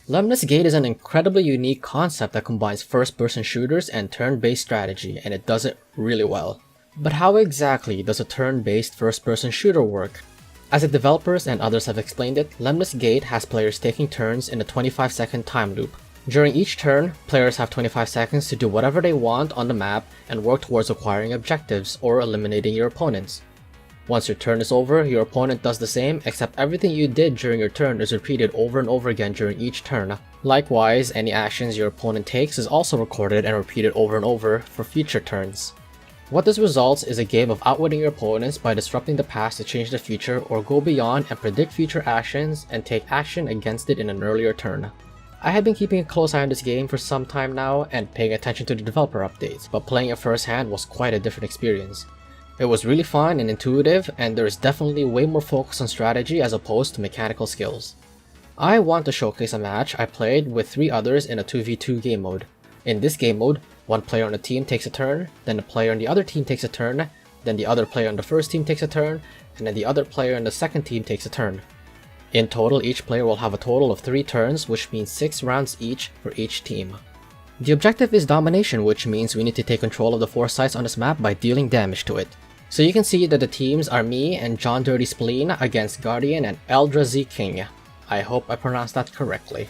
Lemnis Gate is an incredibly unique concept that combines first-person shooters and turn-based strategy, and it does it really well. But how exactly does a turn-based first-person shooter work? As the developers and others have explained it, Lemnis Gate has players taking turns in a 25-second time loop. During each turn, players have 25 seconds to do whatever they want on the map and work towards acquiring objectives or eliminating your opponents. Once your turn is over, your opponent does the same, except everything you did during your turn is repeated over and over again during each turn. Likewise, any actions your opponent takes is also recorded and repeated over and over for future turns. What this results is a game of outwitting your opponents by disrupting the past to change the future or go beyond and predict future actions and take action against it in an earlier turn. I have been keeping a close eye on this game for some time now and paying attention to the developer updates, but playing it firsthand was quite a different experience. It was really fun and intuitive, and there is definitely way more focus on strategy as opposed to mechanical skills. I want to showcase a match I played with 3 others in a 2v2 game mode. In this game mode, one player on the team takes a turn, then the player on the other team takes a turn, then the other player on the first team takes a turn, and then the other player on the second team takes a turn. In total, each player will have a total of 3 turns, which means 6 rounds each for each team. The objective is domination, which means we need to take control of the 4 sites on this map by dealing damage to it. So you can see that the teams are me and John Dirty Spleen against Guardian and Eldrazi King. I hope I pronounced that correctly.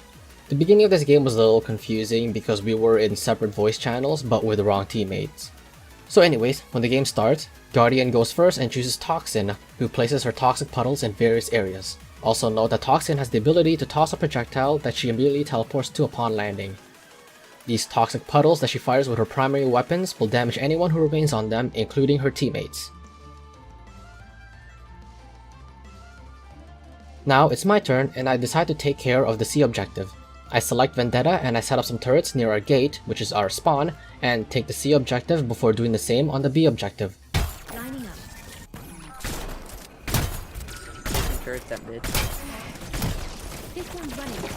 The beginning of this game was a little confusing because we were in separate voice channels but with the wrong teammates. So anyways, when the game starts, Guardian goes first and chooses Toxin, who places her toxic puddles in various areas. Also note that Toxin has the ability to toss a projectile that she immediately teleports to upon landing. These toxic puddles that she fires with her primary weapons will damage anyone who remains on them, including her teammates. Now it's my turn and I decide to take care of the C objective. I select Vendetta and I set up some turrets near our gate, which is our spawn, and take the C objective before doing the same on the B objective. Lining up. Turrets at mid. This one's running.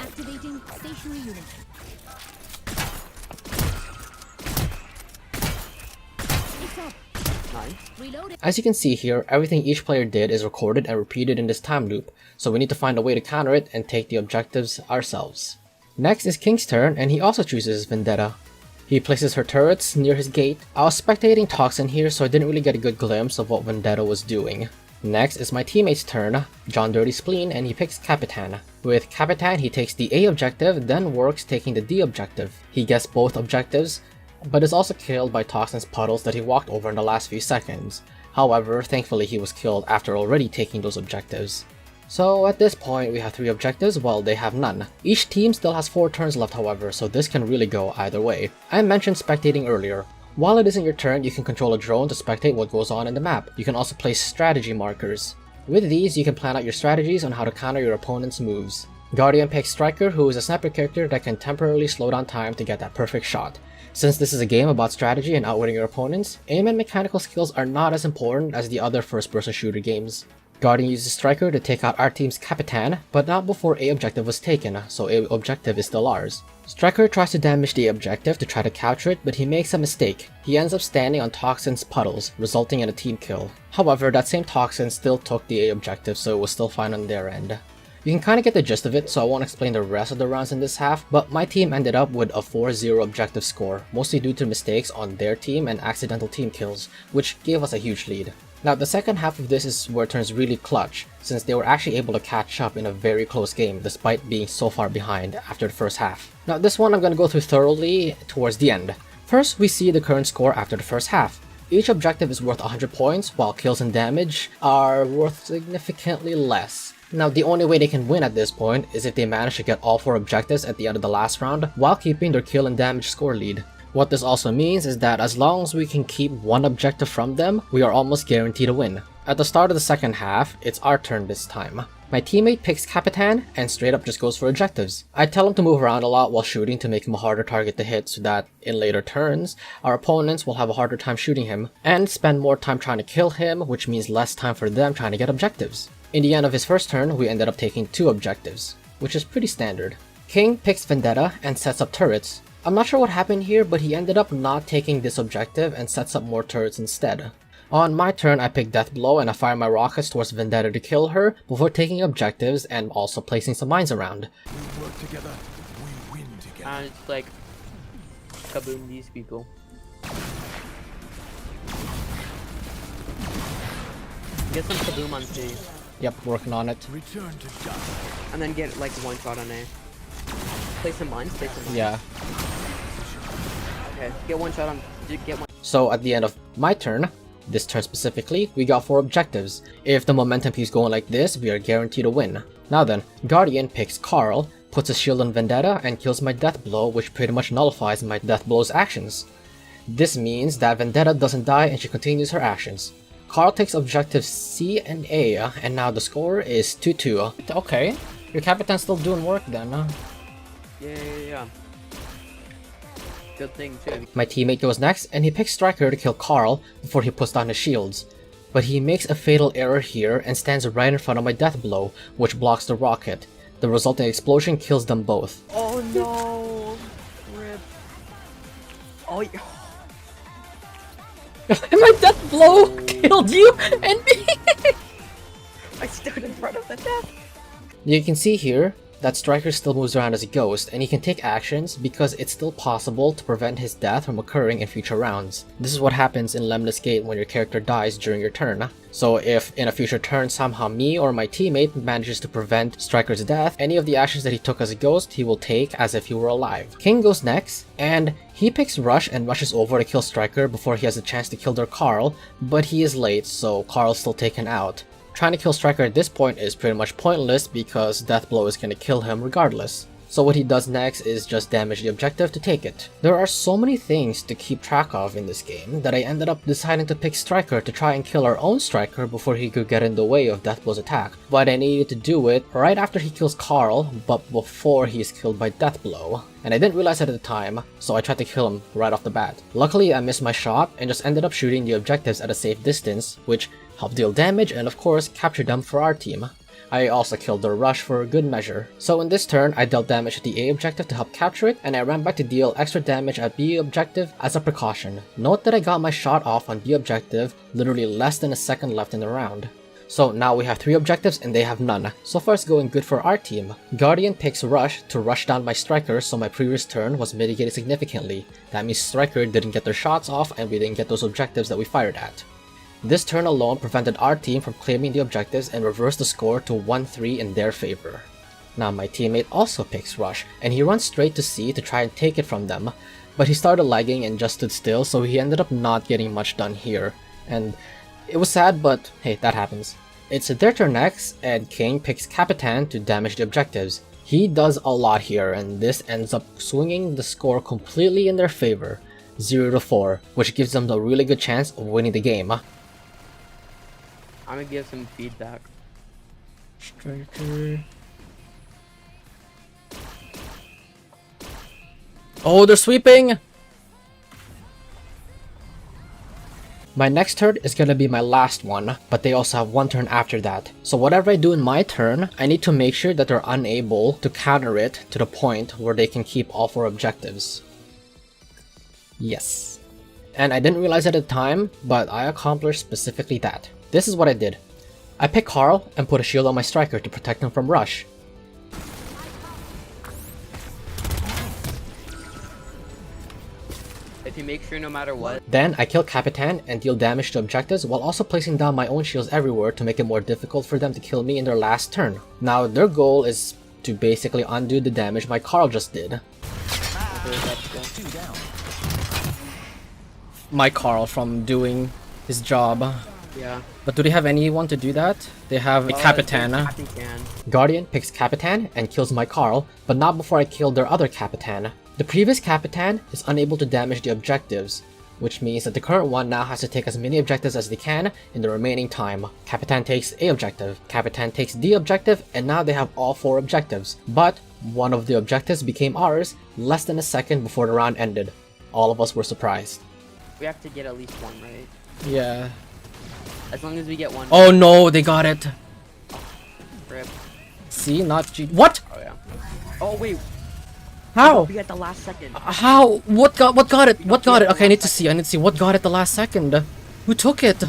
Activating stationary unit. It's up. Nice. Reloading. As you can see here, everything each player did is recorded and repeated in this time loop, so we need to find a way to counter it and take the objectives ourselves. Next is King's turn, and he also chooses Vendetta. He places her turrets near his gate. I was spectating Toxin here, so I didn't really get a good glimpse of what Vendetta was doing. Next is my teammate's turn, John Dirty Spleen, and he picks Capitan. With Capitan, he takes the A objective, then works taking the D objective. He gets both objectives, but is also killed by Toxin's puddles that he walked over in the last few seconds. However, thankfully he was killed after already taking those objectives. So at this point we have 3 objectives while they have none. Each team still has 4 turns left however, so this can really go either way. I mentioned spectating earlier. While it isn't your turn, you can control a drone to spectate what goes on in the map. You can also place strategy markers. With these, you can plan out your strategies on how to counter your opponent's moves. Guardian picks Striker, who is a sniper character that can temporarily slow down time to get that perfect shot. Since this is a game about strategy and outwitting your opponents, aim and mechanical skills are not as important as the other first-person shooter games. Guardian uses Striker to take out our team's Capitan, but not before A objective was taken, so A objective is still ours. Striker tries to damage the A objective to try to capture it, but he makes a mistake. He ends up standing on Toxin's puddles, resulting in a team kill. However, that same Toxin still took the A objective, so it was still fine on their end. You can kinda get the gist of it, so I won't explain the rest of the rounds in this half, but my team ended up with a 4-0 objective score, mostly due to mistakes on their team and accidental team kills, which gave us a huge lead. Now the second half of this is where it turns really clutch, since they were actually able to catch up in a very close game despite being so far behind after the first half. Now this one I'm gonna go through thoroughly towards the end. First, we see the current score after the first half. Each objective is worth 100 points, while kills and damage are worth significantly less. Now the only way they can win at this point is if they manage to get all 4 objectives at the end of the last round while keeping their kill and damage score lead. What this also means is that as long as we can keep 1 objective from them, we are almost guaranteed a win. At the start of the second half, it's our turn this time. My teammate picks Capitan and straight up just goes for objectives. I tell him to move around a lot while shooting to make him a harder target to hit so that in later turns, our opponents will have a harder time shooting him and spend more time trying to kill him, which means less time for them trying to get objectives. In the end of his first turn, we ended up taking 2 objectives, which is pretty standard. King picks Vendetta and sets up turrets. I'm not sure what happened here, but he ended up not taking this objective and sets up more turrets instead. On my turn, I pick Death Blow and I fire my rockets towards Vendetta to kill her before taking objectives and also placing some mines around. We work together, we win together. And it's like, kaboom these people. Get some kaboom on C. Yep, working on it. Return to dust. And then get like one shot on A. Place some mines, place some mines. Yeah. Okay, get one shot on, get one. So at the end of my turn, this turn specifically, we got 4 objectives. If the momentum keeps going like this, we are guaranteed to win. Now then, Guardian picks Carl, puts a shield on Vendetta, and kills my Death Blow, which pretty much nullifies my Death Blow's actions. This means that Vendetta doesn't die and she continues her actions. Carl takes objectives C and A, and now the score is 2-2. Okay, your Capitan's still doing work then. Yeah. Good thing too. My teammate goes next, and he picks Striker to kill Carl before he puts down his shields. But he makes a fatal error here and stands right in front of my Death Blow, which blocks the rocket. The resulting explosion kills them both. Oh no! Rip. Oh yeah. And my Death Blow killed you and me! I stood in front of the death. You can see here that Striker still moves around as a ghost, and he can take actions because it's still possible to prevent his death from occurring in future rounds. This is what happens in Lemnis Gate when your character dies during your turn. So if in a future turn somehow me or my teammate manages to prevent Striker's death, any of the actions that he took as a ghost he will take as if he were alive. King goes next, and he picks Rush and rushes over to kill Striker before he has a chance to kill their Carl, but he is late, so Carl's still taken out. Trying to kill Striker at this point is pretty much pointless because Death Blow is going to kill him regardless. So what he does next is just damage the objective to take it. There are so many things to keep track of in this game that I ended up deciding to pick Striker to try and kill our own Striker before he could get in the way of Death Blow's attack. But I needed to do it right after he kills Carl, but before he is killed by Death Blow. And I didn't realize it at the time, so I tried to kill him right off the bat. Luckily I missed my shot and just ended up shooting the objectives at a safe distance, which helped deal damage and of course capture them for our team. I also killed their Rush for good measure. So in this turn, I dealt damage at the A objective to help capture it, and I ran back to deal extra damage at B objective as a precaution. Note that I got my shot off on B objective literally less than a second left in the round. So now we have 3 objectives and they have none. So far it's going good for our team. Guardian picks Rush to rush down my Striker, so my previous turn was mitigated significantly. That means Striker didn't get their shots off and we didn't get those objectives that we fired at. This turn alone prevented our team from claiming the objectives and reversed the score to 1-3 in their favor. Now my teammate also picks Rush, and he runs straight to C to try and take it from them, but he started lagging and just stood still, so he ended up not getting much done here. And it was sad, but hey, that happens. It's their turn next, and King picks Capitan to damage the objectives. He does a lot here, and this ends up swinging the score completely in their favor, 0-4, which gives them a really good chance of winning the game. I'm gonna give some feedback. Striker. Oh, they're sweeping! My next turn is gonna be my last one, but they also have 1 turn after that. So whatever I do in my turn, I need to make sure that they're unable to counter it to the point where they can keep all 4 objectives. Yes. And I didn't realize at the time, but I accomplished specifically that. This is what I did. I picked Carl and put a shield on my Striker to protect him from Rush. If you make sure no matter what. Then I kill Capitan and deal damage to objectives while also placing down my own shields everywhere to make it more difficult for them to kill me in their last turn. Now their goal is to basically undo the damage my Carl just did. My Carl from doing his job. Yeah. But do they have anyone to do that? They have a Capitan. Capitan. Guardian picks Capitan and kills my Carl, but not before I kill their other Capitan. The previous Capitan is unable to damage the objectives, which means that the current one now has to take as many objectives as they can in the remaining time. Capitan takes A objective, Capitan takes D objective, and now they have all 4 objectives. But one of the objectives became ours less than a second before the round ended. All of us were surprised. We have to get at least 1, right? Yeah. As long as we get 1. Oh no, they got it. Rip. See, not G. What? Oh yeah. Oh wait. How? We at the last second. How? What got it? What got it? Okay, I need to see. What got it the last second? Who took it?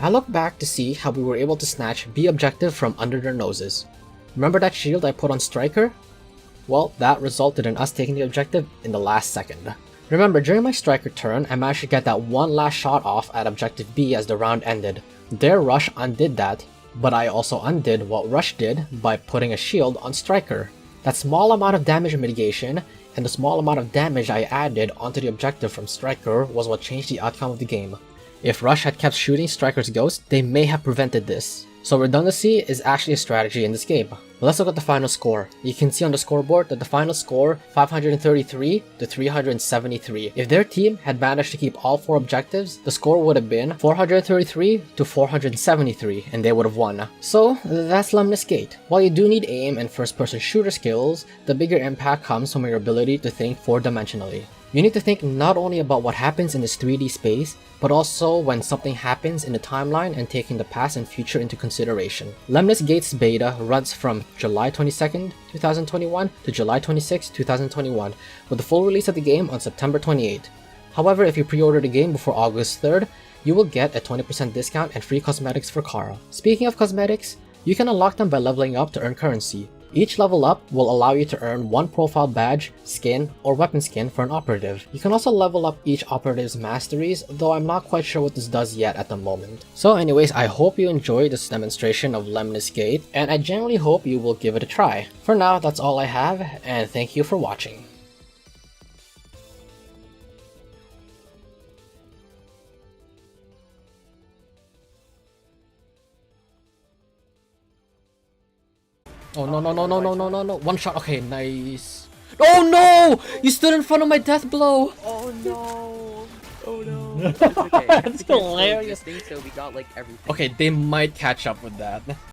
I look back to see how we were able to snatch B objective from under their noses. Remember that shield I put on Striker? Well, that resulted in us taking the objective in the last second. Remember, during my Striker turn, I managed to get that one last shot off at objective B as the round ended. Their rush undid that, but I also undid what rush did by putting a shield on Striker. That small amount of damage mitigation and the small amount of damage I added onto the objective from Striker was what changed the outcome of the game. If Rush had kept shooting Striker's ghost, they may have prevented this. So redundancy is actually a strategy in this game. But let's look at the final score. You can see on the scoreboard that the final score 533 to 373. If their team had managed to keep all 4 objectives, the score would have been 433 to 473 and they would have won. So that's Lemnis Gate. While you do need aim and first person shooter skills, the bigger impact comes from your ability to think 4-dimensionally. You need to think not only about what happens in this 3D space, but also when something happens in the timeline and taking the past and future into consideration. Lemnis Gate's beta runs from July 22nd, 2021 to July 26, 2021, with the full release of the game on September 28. However, if you pre-order the game before August 3rd, you will get a 20% discount and free cosmetics for Kara. Speaking of cosmetics, you can unlock them by leveling up to earn currency. Each level up will allow you to earn one profile badge, skin, or weapon skin for an operative. You can also level up each operative's masteries, though I'm not quite sure what this does yet at the moment. So anyways, I hope you enjoyed this demonstration of Lemnis Gate, and I genuinely hope you will give it a try. For now, that's all I have, and thank you for watching. Oh no no no no no no no no! One shot. Okay, nice. Oh no! You stood in front of my death blow. Oh no! Oh no! It's okay. That's hilarious. So we got like everything. Okay, they might catch up with that.